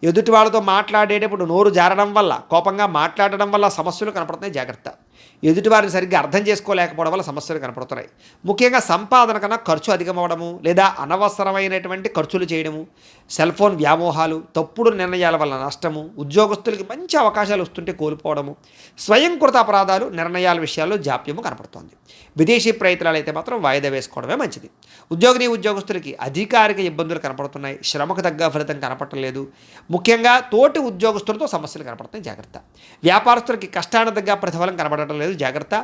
ఎదుటి వాళ్ళతో మాట్లాడేటప్పుడు నోరు జారడం వల్ల, కోపంగా మాట్లాడడం వల్ల సమస్యలు కనపడుతున్నాయి. జాగ్రత్త. ఎదుటివారిని సరిగ్గా అర్థం చేసుకోలేకపోవడం వల్ల సమస్యలు కనపడుతున్నాయి. ముఖ్యంగా సంపాదన కన్నా ఖర్చు అధికమవడము లేదా అనవసరమైనటువంటి ఖర్చులు చేయడము, సెల్ ఫోన్ వ్యామోహాలు, తప్పుడు నిర్ణయాల వల్ల నష్టము, ఉద్యోగస్తులకి మంచి అవకాశాలు వస్తుంటే కోల్పోవడము, స్వయంకృత అపరాధాలు, నిర్ణయాల విషయాల్లో జాప్యము కనపడుతోంది. విదేశీ ప్రయత్నాలు అయితే మాత్రం వాయిదా వేసుకోవడమే మంచిది. ఉద్యోగస్తులకి అధికారిక ఇబ్బందులు కనపడుతున్నాయి. శ్రమకు తగ్గ ఫలితం కనపడటం లేదు. ముఖ్యంగా తోటి ఉద్యోగస్తులతో సమస్యలు కనపడుతున్నాయి. జాగ్రత్త. వ్యాపారస్తులకి కష్టానికి తగ్గ ప్రతిఫలం కనపడటం లేదు. జాగ్రత్త.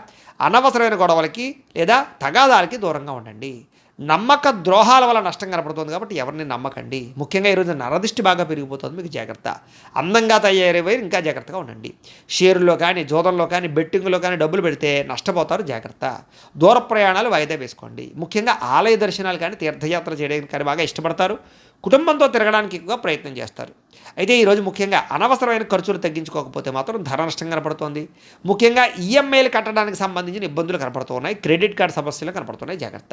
అనవసరమైన గొడవలకి లేదా తగాదాలకి దూరంగా ఉండండి. నమ్మక ద్రోహాల వల్ల నష్టం కనపడుతుంది కాబట్టి ఎవరిని నమ్మకండి. ముఖ్యంగా ఈరోజు నరదిష్టి బాగా పెరిగిపోతుంది. మీకు జాగ్రత్త. అందంగా తయారయ్యే ఇంకా జాగ్రత్తగా ఉండండి. షేరుల్లో కానీ, జోదంలో కానీ, బెట్టింగ్లో కానీ డబ్బులు పెడితే నష్టపోతారు. జాగ్రత్త. దూర ప్రయాణాలు వాయిదా వేసుకోండి. ముఖ్యంగా ఆలయ దర్శనాలు కానీ, తీర్థయాత్ర చేయడానికి కానీ బాగా ఇష్టపడతారు. కుటుంబంతో తిరగడానికి ఎక్కువగా ప్రయత్నం చేస్తారు. అయితే ఈరోజు ముఖ్యంగా అనవసరమైన ఖర్చులు తగ్గించుకోకపోతే మాత్రం ధన నష్టం కనపడుతోంది. ముఖ్యంగా ఈఎంఐలు కట్టడానికి సంబంధించిన ఇబ్బందులు కనపడుతున్నాయి. క్రెడిట్ కార్డు సమస్యలు కనపడుతున్నాయి. జాగ్రత్త.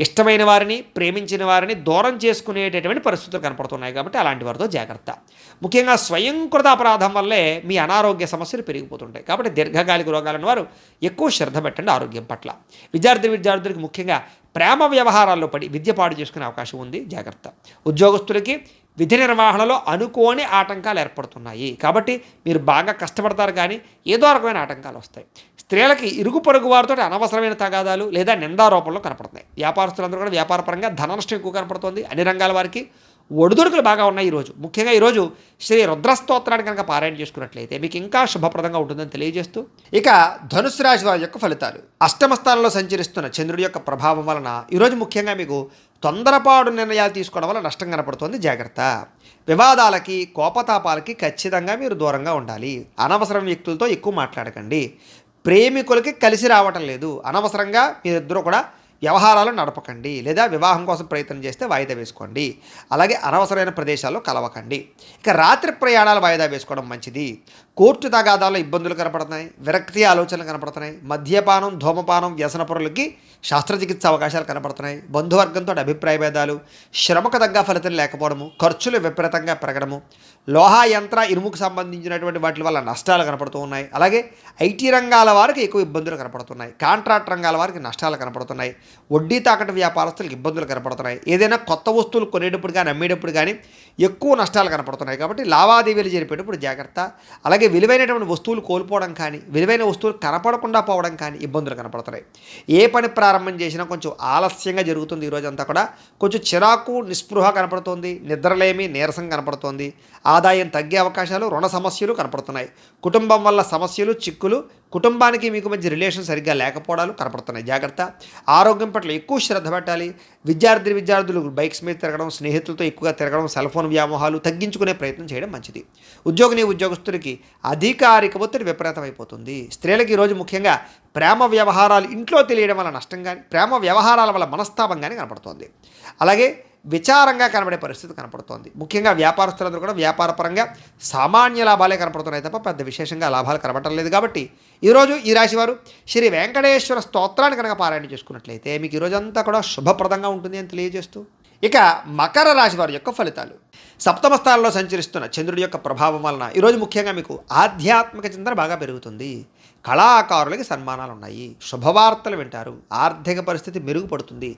ఇష్టమైన వారిని, ప్రేమించిన వారిని దూరం చేసుకునేటటువంటి పరిస్థితులు కనపడుతున్నాయి కాబట్టి అలాంటి వారితో జాగ్రత్త. ముఖ్యంగా స్వయంకృత అపరాధం వల్లే మీ అనారోగ్య సమస్యలు పెరిగిపోతుంటాయి కాబట్టి దీర్ఘకాలిక రోగాలను వారు ఎక్కువ శ్రద్ధ పెట్టండి ఆరోగ్యం పట్ల. విద్యార్థులకు ముఖ్యంగా ప్రేమ వ్యవహారాల్లో పడి విద్య పాడు చేసుకునే అవకాశం ఉంది. జాగ్రత్త. ఉద్యోగస్తులకి విధి నిర్వహణలో అనుకోని ఆటంకాలు ఏర్పడుతున్నాయి కాబట్టి మీరు బాగా కష్టపడతారు కానీ ఏదో రకమైన ఆటంకాలు వస్తాయి. స్త్రీలకి ఇరుగు పొరుగు వారితో అనవసరమైన తగాదాలు లేదా నిందారోపణలు కనపడుతున్నాయి. వ్యాపారస్తులందరూ కూడా వ్యాపారపరంగా ధన నష్టం ఎక్కువ కనపడుతుంది. అన్ని రంగాల వారికి ఒడిదుడుకులు బాగా ఉన్నాయి ఈరోజు. ముఖ్యంగా ఈరోజు శ్రీ రుద్రస్తోత్రాన్ని కనుక పారాయణ చేసుకున్నట్లయితే మీకు ఇంకా శుభప్రదంగా ఉంటుందని తెలియజేస్తూ, ఇక ధనుసు రాశి వారి యొక్క ఫలితాలు. అష్టమ స్థానంలో సంచరిస్తున్న చంద్రుడి యొక్క ప్రభావం వలన ఈరోజు ముఖ్యంగా మీకు తొందరపాటు నిర్ణయాలు తీసుకోవడం వల్ల నష్టం కనపడుతుంది. జాగ్రత్త. వివాదాలకి, కోపతాపాలకి ఖచ్చితంగా మీరు దూరంగా ఉండాలి. అనవసరం వ్యక్తులతో ఎక్కువ మాట్లాడకండి. ప్రేమికులకి కలిసి రావటం లేదు. అనవసరంగా మీరిద్దరూ కూడా వ్యవహారాలు నడపకండి లేదా వివాహం కోసం ప్రయత్నం చేస్తే వాయిదా వేసుకోండి. అలాగే అనవసరమైన ప్రదేశాల్లో కలవకండి. ఇక రాత్రి ప్రయాణాలు వాయిదా వేసుకోవడం మంచిది. కోర్టు తగాదాల్లో ఇబ్బందులు కనపడుతున్నాయి. విరక్తి ఆలోచనలు కనపడుతున్నాయి. మద్యపానం, ధూమపానం, వ్యసనపరులకి శస్త్రచికిత్స అవకాశాలు కనపడుతున్నాయి. బంధువర్గంతో అభిప్రాయ భేదాలు, శ్రమకు తగ్గ ఫలితం లేకపోవడము, ఖర్చులు విపరీతంగా పెరగడము, లోహ యంత్ర ఇనుముకు సంబంధించినటువంటి వాటి వల్ల నష్టాలు కనపడుతూ ఉన్నాయి. అలాగే ఐటీ రంగాల వారికి ఎక్కువ ఇబ్బందులు కనపడుతున్నాయి. కాంట్రాక్ట్ రంగాల వారికి నష్టాలు కనపడుతున్నాయి. వడ్డీ తాకట్టు వ్యాపారస్తులకు ఇబ్బందులు కనపడుతున్నాయి. ఏదైనా కొత్త వస్తువులు కొనేటప్పుడు కానీ, అమ్మేటప్పుడు కానీ ఎక్కువ నష్టాలు కనపడుతున్నాయి కాబట్టి లావాదేవీలు జరిపేటప్పుడు జాగ్రత్త. అలాగే అలాగే విలువైనటువంటి వస్తువులు కోల్పోవడం కానీ, విలువైన వస్తువులు కనపడకుండా పోవడం కానీ ఇబ్బందులు కనపడుతున్నాయి. ఏ పని ప్రారంభం చేసినా కొంచెం ఆలస్యంగా జరుగుతుంది. ఈరోజంతా కూడా కొంచెం చిరాకు, నిస్పృహ కనపడుతోంది. నిద్రలేమి, నీరసం కనపడుతోంది. ఆదాయం తగ్గే అవకాశాలు, రుణ సమస్యలు కనపడుతున్నాయి. కుటుంబం వల్ల సమస్యలు, చిక్కులు, కుటుంబానికి మీకు మధ్య రిలేషన్ సరిగ్గా లేకపోవడాలు కనపడుతున్నాయి. జాగ్రత్త. ఆరోగ్యం పట్ల ఎక్కువ శ్రద్ధ పెట్టాలి. విద్యార్థులు బైక్స్ మీద తిరగడం, స్నేహితులతో ఎక్కువగా తిరగడం, సెల్ ఫోన్ వ్యామోహాలు తగ్గించుకునే ప్రయత్నం చేయడం మంచిది. ఉద్యోగస్తులకి అధికారిక ఒత్తిడి విపరీతం అయిపోతుంది. స్త్రీలకు ఈరోజు ముఖ్యంగా ప్రేమ వ్యవహారాలు ఇంట్లో తెలియడం వల్ల నష్టం కానీ, ప్రేమ వ్యవహారాల వల్ల మనస్తాపం కానీ కనపడుతోంది. అలాగే విచారంగా కనబడే పరిస్థితి కనపడుతోంది. ముఖ్యంగా వ్యాపారస్తులందరూ కూడా వ్యాపారపరంగా సామాన్య లాభాలే కనపడుతున్నాయి తప్ప పెద్ద విశేషంగా లాభాలు కనబడటం లేదు. కాబట్టి ఈరోజు ఈ రాశివారు శ్రీ వెంకటేశ్వర స్తోత్రాన్ని కనుక పారాయణ చేసుకున్నట్లయితే మీకు ఈరోజంతా కూడా శుభప్రదంగా ఉంటుంది అని తెలియజేస్తూ, ఇక మకర రాశి వారి యొక్క ఫలితాలు. సప్తమ స్థానంలో సంచరిస్తున్న చంద్రుడి యొక్క ప్రభావం వలన ఈరోజు ముఖ్యంగా మీకు ఆధ్యాత్మిక చింతన బాగా పెరుగుతుంది. కళాకారులకి సన్మానాలు ఉన్నాయి. శుభవార్తలు వింటారు. ఆర్థిక పరిస్థితి మెరుగుపడుతుంది.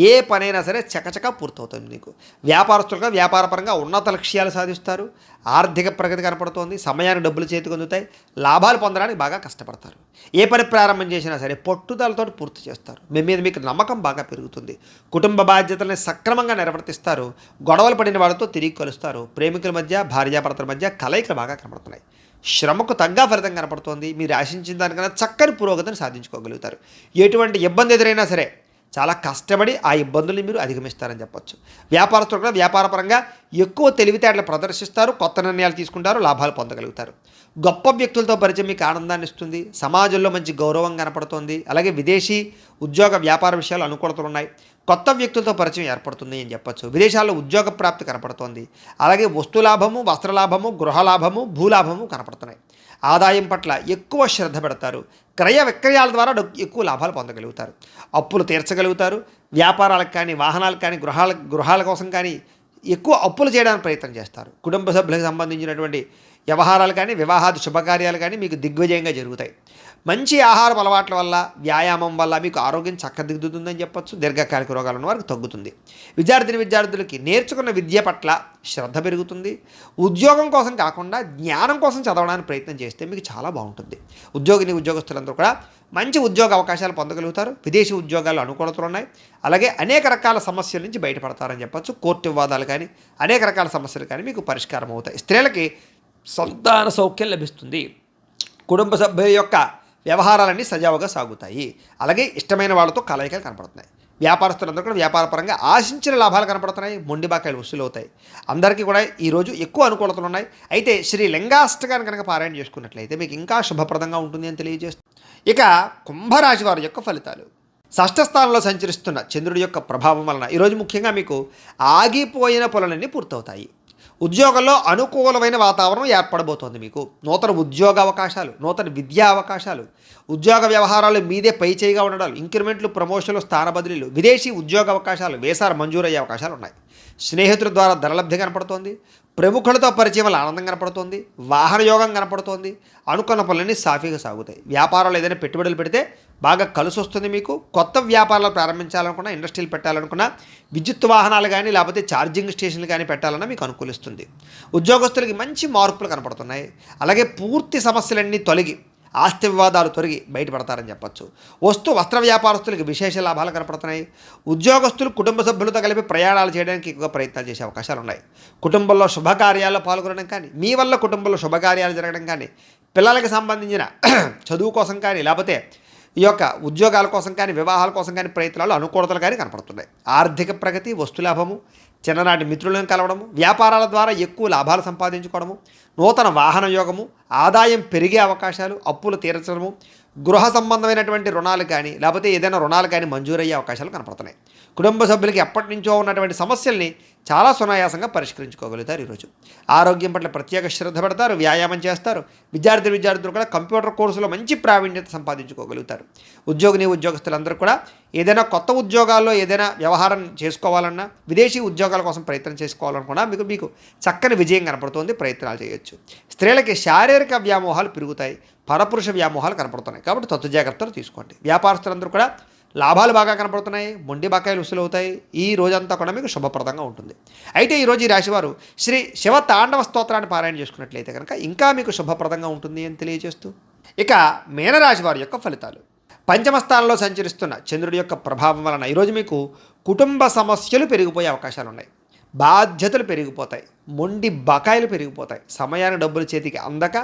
ఏ పనైనా సరే చకచకా పూర్తవుతుంది. మీకు వ్యాపారస్తులుగా వ్యాపారపరంగా ఉన్నత లక్ష్యాలు సాధిస్తారు. ఆర్థిక ప్రగతి కనపడుతోంది. సమయానికి డబ్బులు చేతికి అందుతాయి. లాభాలు పొందడానికి బాగా కష్టపడతారు. ఏ పని ప్రారంభం చేసినా సరే పట్టుదలతో పూర్తి చేస్తారు. మీ మీద మీకు నమ్మకం బాగా పెరుగుతుంది. కుటుంబ బాధ్యతలను సక్రమంగా నిర్వర్తిస్తారు. గొడవలు పడిన వాళ్ళతో తిరిగి కలుస్తారు. ప్రేమికుల మధ్య, భార్యాభర్తల మధ్య కలయికలు బాగా కనపడుతున్నాయి. శ్రమకు తగ్గ ఫలితం కనపడుతోంది. మీరు ఆశించిన దానికన్నా చక్కని పురోగతిని సాధించుకోగలుగుతారు. ఎటువంటి ఇబ్బంది ఎదురైనా సరే చాలా కష్టపడి ఆ ఇబ్బందుల్ని మీరు అధిగమిస్తారని చెప్పొచ్చు. వ్యాపారస్తులు కూడా వ్యాపారపరంగా ఎక్కువ తెలివితేటలు ప్రదర్శిస్తారు. కొత్త నిర్ణయాలు తీసుకుంటారు. లాభాలు పొందగలుగుతారు. గొప్ప వ్యక్తులతో పరిచయం మీకు ఆనందాన్ని ఇస్తుంది. సమాజంలో మంచి గౌరవం కనపడుతోంది. అలాగే విదేశీ ఉద్యోగ వ్యాపార విషయాలు అనుకూలతలు ఉన్నాయి. కొత్త వ్యక్తులతో పరిచయం ఏర్పడుతుంది అని చెప్పొచ్చు. విదేశాల్లో ఉద్యోగ ప్రాప్తి కనపడుతోంది. అలాగే వస్తు లాభము, వస్త్రలాభము, గృహలాభము, భూలాభము కనపడుతున్నాయి. ఆదాయం పట్ల ఎక్కువ శ్రద్ధ పెడతారు. క్రయ విక్రయాల ద్వారా ఎక్కువ లాభాలు పొందగలుగుతారు. అప్పులు తీర్చగలుగుతారు. వ్యాపారాలకు కానీ, వాహనాలకు కానీ, గృహాల కోసం కానీ ఎక్కువ అప్పులు చేయడానికి ప్రయత్నం చేస్తారు. కుటుంబ సభ్యులకు సంబంధించినటువంటి వ్యవహారాలు కానీ, వివాహాది శుభకార్యాలు కానీ మీకు దిగ్విజయంగా జరుగుతాయి. మంచి ఆహార అలవాట్ల వల్ల, వ్యాయామం వల్ల మీకు ఆరోగ్యం చక్కదిద్దుతుందని చెప్పొచ్చు. దీర్ఘకాలిక రోగాలు ఉన్న వారికి తగ్గుతుంది. విద్యార్థులకి నేర్చుకున్న విద్య పట్ల శ్రద్ధ పెరుగుతుంది. ఉద్యోగం కోసం కాకుండా జ్ఞానం కోసం చదవడానికి ప్రయత్నం చేస్తే మీకు చాలా బాగుంటుంది. ఉద్యోగస్తులందరూ కూడా మంచి ఉద్యోగ అవకాశాలు పొందగలుగుతారు. విదేశీ ఉద్యోగాలు అనుకూలతలు ఉన్నాయి. అలాగే అనేక రకాల సమస్యల నుంచి బయటపడతారని చెప్పొచ్చు. కోర్టు వివాదాలు కానీ, అనేక రకాల సమస్యలు కానీ మీకు పరిష్కారం అవుతాయి. స్త్రీలకి సంతాన సౌఖ్యం లభిస్తుంది. కుటుంబ సభ్యుల యొక్క వ్యవహారాలన్నీ సజావుగా సాగుతాయి. అలాగే ఇష్టమైన వాళ్ళతో కలయికలు కనపడుతున్నాయి. వ్యాపారస్తులందరూ కూడా వ్యాపారపరంగా ఆశించిన లాభాలు కనపడుతున్నాయి. మొండి బాకాయలు వసూలు అవుతాయి. అందరికీ కూడా ఈరోజు ఎక్కువ అనుకూలతలు ఉన్నాయి. అయితే శ్రీ లింగాష్టకాన్ని కనుక పారాయణ చేసుకున్నట్లయితే మీకు ఇంకా శుభప్రదంగా ఉంటుంది అని తెలియజేస్తుంది. ఇక కుంభరాశి వారి యొక్క ఫలితాలు. షష్ఠ స్థానంలో సంచరిస్తున్న చంద్రుడి యొక్క ప్రభావం వలన ఈరోజు ముఖ్యంగా మీకు ఆగిపోయిన పనులన్నీ పూర్తవుతాయి. ఉద్యోగంలో అనుకూలమైన వాతావరణం ఏర్పడబోతోంది. మీకు నూతన ఉద్యోగ అవకాశాలు, నూతన విద్యా అవకాశాలు, ఉద్యోగ వ్యవహారాలు మీదే పైచేయిగా ఉండడాలు, ఇంక్రిమెంట్లు, ప్రమోషన్లు, స్థాన బదిలీలు, విదేశీ ఉద్యోగ అవకాశాలు, వీసాలు మంజూరయ్యే అవకాశాలు ఉన్నాయి. స్నేహితుల ద్వారా ధనలబ్ధి కనపడుతోంది. ప్రముఖులతో పరిచయం వల్ల ఆనందం కనపడుతోంది. వాహన యోగం కనపడుతోంది. అనుకున్న పనులన్నీ సాఫీగా సాగుతాయి. వ్యాపారాలు ఏదైనా పెట్టుబడులు పెడితే బాగా కలిసి వస్తుంది. మీకు కొత్త వ్యాపారాలు ప్రారంభించాలనుకున్నా, ఇండస్ట్రీలు పెట్టాలనుకున్నా, విద్యుత్ వాహనాలు కానీ లేకపోతే ఛార్జింగ్ స్టేషన్లు కానీ పెట్టాలన్నా మీకు అనుకూలిస్తుంది. ఉద్యోగస్తులకి మంచి మార్పులు కనపడుతున్నాయి. అలాగే పూర్తి సమస్యలన్నీ తొలగి, ఆస్తి వివాదాలు తొలగి బయటపడతారని చెప్పొచ్చు. వస్త్ర వ్యాపారస్తులకి విశేష లాభాలు కనపడుతున్నాయి. ఉద్యోగస్తులు కుటుంబ సభ్యులతో కలిపి ప్రయాణాలు చేయడానికి ఎక్కువ ప్రయత్నాలు చేసే అవకాశాలు ఉన్నాయి. కుటుంబంలో శుభకార్యాల్లో పాల్గొనడం కానీ, మీ వల్ల కుటుంబంలో శుభకార్యాలు జరగడం కానీ, పిల్లలకి సంబంధించిన చదువు కోసం కానీ, లేకపోతే ఈ యొక్క ఉద్యోగాల కోసం కానీ, వివాహాల కోసం కానీ ప్రయత్నాలు అనుకూలతలు కానీ కనపడుతున్నాయి. ఆర్థిక ప్రగతి, వస్తులాభము, చిన్ననాటి మిత్రులను కలవడము, వ్యాపారాల ద్వారా ఎక్కువ లాభాలు సంపాదించుకోవడము, నూతన వాహన యోగము, ఆదాయం పెరిగే అవకాశాలు, అప్పులు తీర్చడము, గృహ సంబంధమైనటువంటి రుణాలు కానీ లేకపోతే ఏదైనా రుణాలు కానీ మంజూరయ్యే అవకాశాలు కనపడుతున్నాయి. కుటుంబ సభ్యులకి ఎప్పటి నుంచో ఉన్నటువంటి సమస్యల్ని చాలా సునాయాసంగా పరిష్కరించుకోగలుగుతారు. ఈరోజు ఆరోగ్యం పట్ల ప్రత్యేక శ్రద్ధ పెడతారు. వ్యాయామం చేస్తారు. విద్యార్థులు కూడా కంప్యూటర్ కోర్సులో మంచి ప్రావీణ్యత సంపాదించుకోగలుగుతారు. ఉద్యోగస్తులందరూ కూడా ఏదైనా కొత్త ఉద్యోగాల్లో ఏదైనా వ్యవహారం చేసుకోవాలన్నా, విదేశీ ఉద్యోగాల కోసం ప్రయత్నం చేసుకోవాలనుకున్నా మీకు చక్కని విజయం కనపడుతుంది. ప్రయత్నాలు చేయొచ్చు. స్త్రీలకి శారీరక వ్యామోహాలు పెరుగుతాయి. పరపురుష వ్యామోహాలు కనపడుతున్నాయి. కాబట్టి తత్వ జాగ్రత్తలు తీసుకోండి. వ్యాపారస్తులందరూ కూడా లాభాలు బాగా కనపడుతున్నాయి, మొండి బకాయిలు వసూలవుతాయి. ఈ రోజంతా కూడా మీకు శుభప్రదంగా ఉంటుంది. అయితే ఈరోజు ఈ రాశివారు శ్రీ శివ తాండవ స్తోత్రాన్ని పారాయణ చేసుకున్నట్లయితే కనుక ఇంకా మీకు శుభప్రదంగా ఉంటుంది అని తెలియజేస్తూ, ఇక మీనరాశి వారి యొక్క ఫలితాలు. పంచమ స్థానంలో సంచరిస్తున్న చంద్రుడి యొక్క ప్రభావం వలన ఈరోజు మీకు కుటుంబ సమస్యలు పెరిగిపోయే అవకాశాలు ఉన్నాయి. బాధ్యతలు పెరిగిపోతాయి, మొండి బకాయిలు పెరిగిపోతాయి, సమయానికి డబ్బులు చేతికి అందక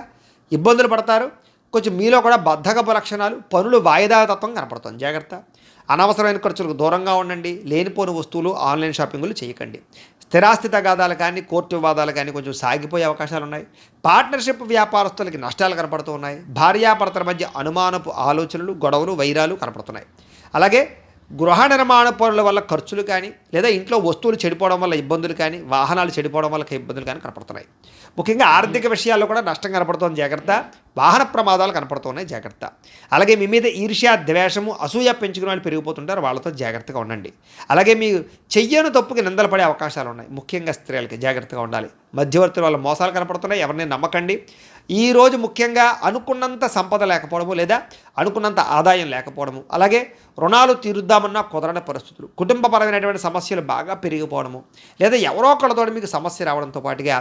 ఇబ్బందులు పడతారు. కొంచెం మీలో కూడా బద్ధకపు లక్షణాలు, పనులు వాయిదా తత్వం కనపడుతుంది. జాగ్రత్త. అనవసరమైన ఖర్చులకు దూరంగా ఉండండి. లేనిపోని వస్తువులు ఆన్లైన్ షాపింగ్లు చేయకండి. స్థిరాస్తి తగాదాలు కానీ కోర్టు వివాదాలు కానీ కొంచెం సాగిపోయే అవకాశాలు ఉన్నాయి. పార్ట్నర్షిప్ వ్యాపారస్తులకి నష్టాలు కనపడుతూ ఉన్నాయి. భార్యాభర్తల మధ్య అనుమానపు ఆలోచనలు, గొడవలు, వైరాలు కనపడుతున్నాయి. అలాగే గృహ నిర్మాణ పనుల వల్ల ఖర్చులు కానీ, లేదా ఇంట్లో వస్తువులు చెడిపోవడం వల్ల ఇబ్బందులు కానీ, వాహనాలు చెడిపోవడం వల్ల ఇబ్బందులు కానీ కనపడుతున్నాయి. ముఖ్యంగా ఆర్థిక విషయాల్లో కూడా నష్టం కనపడుతోంది. జాగ్రత్త. వాహన ప్రమాదాలు కనపడుతున్నాయి. జాగ్రత్త. అలాగే మీ మీద ఈర్ష్య, ద్వేషము, అసూయ పెంచుకునే వాళ్ళు పెరిగిపోతుంటారు. వాళ్ళతో జాగ్రత్తగా ఉండండి. అలాగే మీ చెయ్యను తప్పుకి నిందలు పడే అవకాశాలు ఉన్నాయి. ముఖ్యంగా స్త్రీలకి జాగ్రత్తగా ఉండాలి. మధ్యవర్తుల వల్ల మోసాలు కనపడుతున్నాయి. ఎవరిని నమ్మకండి. ఈరోజు ముఖ్యంగా అనుకున్నంత సంపద లేకపోవడము, లేదా అనుకున్నంత ఆదాయం లేకపోవడము, అలాగే రుణాలు తీరుద్దామన్నా కుదరని పరిస్థితులు, కుటుంబపరమైనటువంటి సమస్యలు బాగా పెరిగిపోవడము, లేదా ఎవరో ఒకళ్ళతో మీకు సమస్య రావడంతో పాటుగా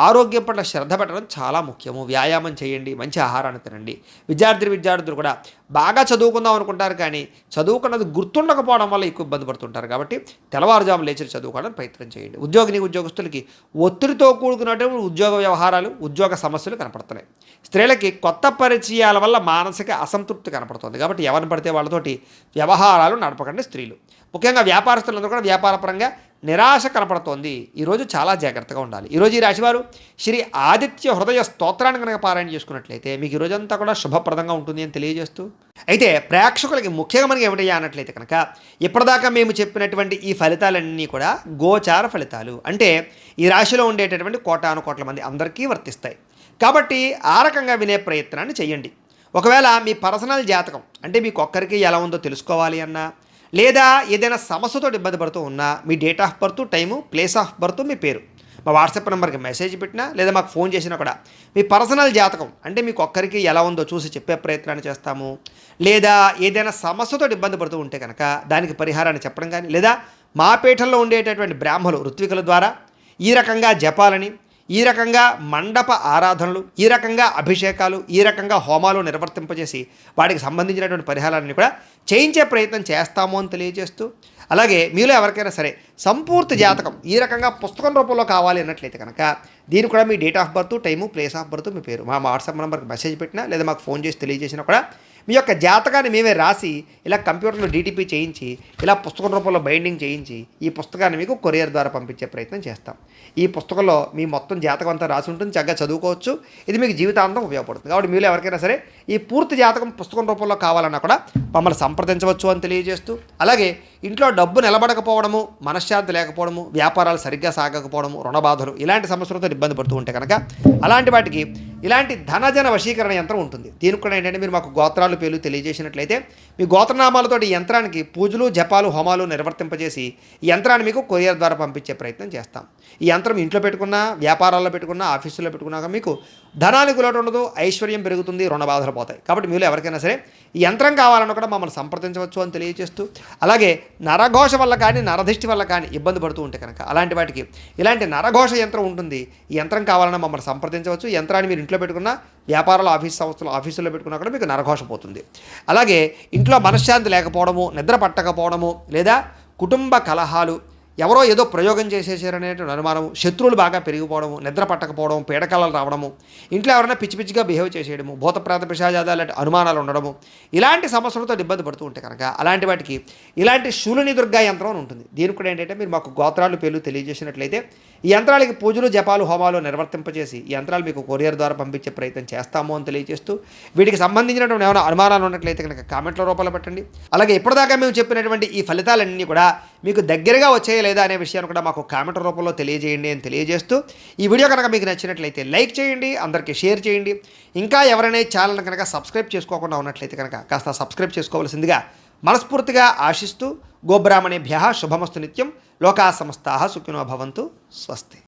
ఆరోగ్యం పట్ల శ్రద్ధ పెట్టడం చాలా ముఖ్యము. వ్యాయామం చేయండి, మంచి ఆహారాన్ని తినండి. విద్యార్థులు కూడా బాగా చదువుకుందాం అనుకుంటారు, కానీ చదువుకున్నది గుర్తుండకపోవడం వల్ల ఎక్కువ ఇబ్బంది పడుతుంటారు. కాబట్టి తెల్లవారుజాము లేచి చదువుకోవడానికి ప్రయత్నం చేయండి. ఉద్యోగస్తులకి ఒత్తిడితో కూడుకున్నటువంటి ఉద్యోగ వ్యవహారాలు, ఉద్యోగ సమస్యలు కనపడుతున్నాయి. స్త్రీలకి కొత్త పరిచయాల వల్ల మానసిక అసంతృప్తి కనపడుతుంది. కాబట్టి ఎవరిని పడితే వాళ్ళతోటి వ్యవహారాలు నడపకండి స్త్రీలు. ముఖ్యంగా వ్యాపారస్తులందరూ కూడా వ్యాపారపరంగా నిరాశ కనపడుతోంది. ఈరోజు చాలా జాగ్రత్తగా ఉండాలి. ఈరోజు ఈ రాశివారు శ్రీ ఆదిత్య హృదయ స్తోత్రాన్ని కనుక పారాయణ చేసుకున్నట్లయితే మీకు ఈ రోజంతా కూడా శుభప్రదంగా ఉంటుంది అని తెలియజేస్తూ, అయితే ప్రేక్షకులకి ముఖ్యంగా మనకి ఏమిటయ్యా అన్నట్లయితే కనుక ఇప్పటిదాకా మేము చెప్పినటువంటి ఈ ఫలితాలన్నీ కూడా గోచార ఫలితాలు. అంటే ఈ రాశిలో ఉండేటటువంటి కోటాను కోట్ల మంది అందరికీ వర్తిస్తాయి. కాబట్టి ఆ రకంగా వినే ప్రయత్నాన్ని చేయండి. ఒకవేళ మీ పర్సనల్ జాతకం అంటే మీకు ఒక్కరికి ఎలా ఉందో తెలుసుకోవాలి అన్నా, లేదా ఏదైనా సమస్యతో ఇబ్బంది పడుతూ ఉన్నా, మీ date of birth, time, place of birth, మీ పేరు మా వాట్సాప్ నెంబర్కి మెసేజ్ పెట్టినా, లేదా మాకు ఫోన్ చేసినా కూడా మీ పర్సనల్ జాతకం అంటే మీకు ఒక్కరికి ఎలా ఉందో చూసి చెప్పే ప్రయత్నాన్ని చేస్తాము. లేదా ఏదైనా సమస్యతో ఇబ్బంది పడుతూ ఉంటే కనుక దానికి పరిహారాన్ని చెప్పడం కానీ, లేదా మా పీఠంలో ఉండేటటువంటి బ్రాహ్మలు ఋత్వికుల ద్వారా ఈ రకంగా జపాలని, ఈ రకంగా మండప ఆరాధనలు, ఈ రకంగా అభిషేకాలు, ఈ రకంగా హోమాలు నిర్వర్తింపజేసి వాటికి సంబంధించినటువంటి పరిహారాన్ని కూడా చేయించే ప్రయత్నం చేస్తాము అని తెలియజేస్తూ, అలాగే మీలో ఎవరికైనా సరే సంపూర్తి జాతకం ఈ రకంగా పుస్తకం రూపంలో కావాలి అన్నట్లయితే కనుక దీనికి కూడా మీ date of birth, time, place of birth, మీ పేరు మా వాట్సాప్ నెంబర్కి మెసేజ్ పెట్టినా, లేదా మాకు ఫోన్ చేసి తెలియజేసినా కూడా మీ యొక్క జాతకాన్ని మేమే రాసి ఇలా కంప్యూటర్లో డీటీపీ చేయించి, ఇలా పుస్తకం రూపంలో బైండింగ్ చేయించి ఈ పుస్తకాన్ని మీకు కొరియర్ ద్వారా పంపించే ప్రయత్నం చేస్తాం. ఈ పుస్తకంలో మీ మొత్తం జాతకం అంతా రాసి ఉంటుంది. చక్కగా చదువుకోవచ్చు. ఇది మీకు జీవితాంతం ఉపయోగపడుతుంది. కాబట్టి మీరు ఎవరికైనా సరే ఈ పూర్తి జాతకం పుస్తకం రూపంలో కావాలన్నా కూడా మమ్మల్ని సంప్రదించవచ్చు అని తెలియజేస్తూ, అలాగే ఇంట్లో డబ్బు నిలబడకపోవడము, మనశ్శాంతి లేకపోవడము, వ్యాపారాలు సరిగ్గా సాగకపోవడము, రుణబాధలు ఇలాంటి సమస్యలతో ఇబ్బంది పడుతూ ఉంటే కనుక అలాంటి వాటికి ఇలాంటి ధనజన వశీకరణ యంత్రం ఉంటుంది. దీనికి కూడా ఏంటంటే మీరు మాకు గోత్రాలు పేర్లు తెలియజేసినట్లయితే మీ గోత్రనామాలతో ఈ యంత్రానికి పూజలు, జపాలు, హోమాలు నిర్వర్తింపజేసి ఈ యంత్రాన్ని మీకు కొరియర్ ద్వారా పంపించే ప్రయత్నం చేస్తాం. ఈ యంత్రం ఇంట్లో పెట్టుకున్నా, వ్యాపారాల్లో పెట్టుకున్నా, ఆఫీసులో పెట్టుకున్నాక మీకు ధనానికి లోటు ఉండదు, ఐశ్వర్యం పెరుగుతుంది, రుణబాధలు పోతాయి. కాబట్టి మీరు ఎవరికైనా సరే ఈ యంత్రం కావాలన్నా కూడా మమ్మల్ని సంప్రదించవచ్చు అని తెలియజేస్తూ, అలాగే నరఘోష వల్ల కానీ, నరదిష్టి వల్ల కానీ ఇబ్బంది పడుతూ ఉంటే కనుక అలాంటి వాటికి ఇలాంటి నరఘోష యంత్రం ఉంటుంది. ఈ యంత్రం కావాలన్నా మమ్మల్ని సంప్రదించవచ్చు. యంత్రాన్ని మీరు ఇంట్లో పెట్టుకున్న, వ్యాపారాలు, ఆఫీసుల్లో పెట్టుకున్నా కూడా మీకు నరఘోష పోతుంది. అలాగే ఇంట్లో మనశ్శాంతి లేకపోవడము, నిద్ర పట్టకపోవడము, లేదా కుటుంబ కలహాలు, ఎవరో ఏదో ప్రయోగం చేసేసారనేటువంటి అనుమానము, శత్రువులు బాగా పెరిగిపోవడము, నిద్ర పట్టకపోవడం, పీడకలలు రావడము, ఇంట్లో ఎవరైనా పిచ్చి పిచ్చిగా బిహేవ్ చేసేయడము, భూతప్రేత పిశాచాలు లాంటి అనుమానాలు ఉండడము, ఇలాంటి సమస్యలతో ఇబ్బంది పడుతూ ఉంటే కనుక అలాంటి వాటికి ఇలాంటి శూలిని దుర్గా యంత్రం అని ఉంటుంది. దీనికి కూడా ఏంటంటే మీరు మాకు గోత్రాలు పేర్లు తెలియజేసినట్లయితే ఈ యంత్రాలకి పూజలు, జపాలు, హోమాలు నిర్వర్తింపజేసి ఈ యంత్రాలు మీకు కొరియర్ ద్వారా పంపించే ప్రయత్నం చేస్తాము అని తెలియజేస్తూ, వీటికి సంబంధించినటువంటి ఏమైనా అనుమానాలు ఉన్నట్లయితే కనుక కామెంట్ల రూపంలో పెట్టండి. అలాగే ఇప్పటిదాకా మేము చెప్పినటువంటి ఈ ఫలితాలన్నీ కూడా మీకు దగ్గరగా వచ్చాయా లేదా అనే విషయాన్ని కూడా మాకు కామెంట్ రూపంలో తెలియజేయండి అని తెలియజేస్తూ, ఈ వీడియో కనుక మీకు నచ్చినట్లయితే లైక్ చేయండి, అందరికీ షేర్ చేయండి. ఇంకా ఎవరైనా ఛానల్ కనుక సబ్స్క్రైబ్ చేసుకోకుండా ఉన్నట్లయితే కనుక కాస్త సబ్స్క్రైబ్ చేసుకోవాల్సిందిగా మనస్ఫూర్తిగా ఆశిస్తూ, గోబ్రాహ్మణేభ్యః శుభమస్తు నిత్యం. లోకా సమస్తాః సుఖినో భవంతు. స్వస్తి.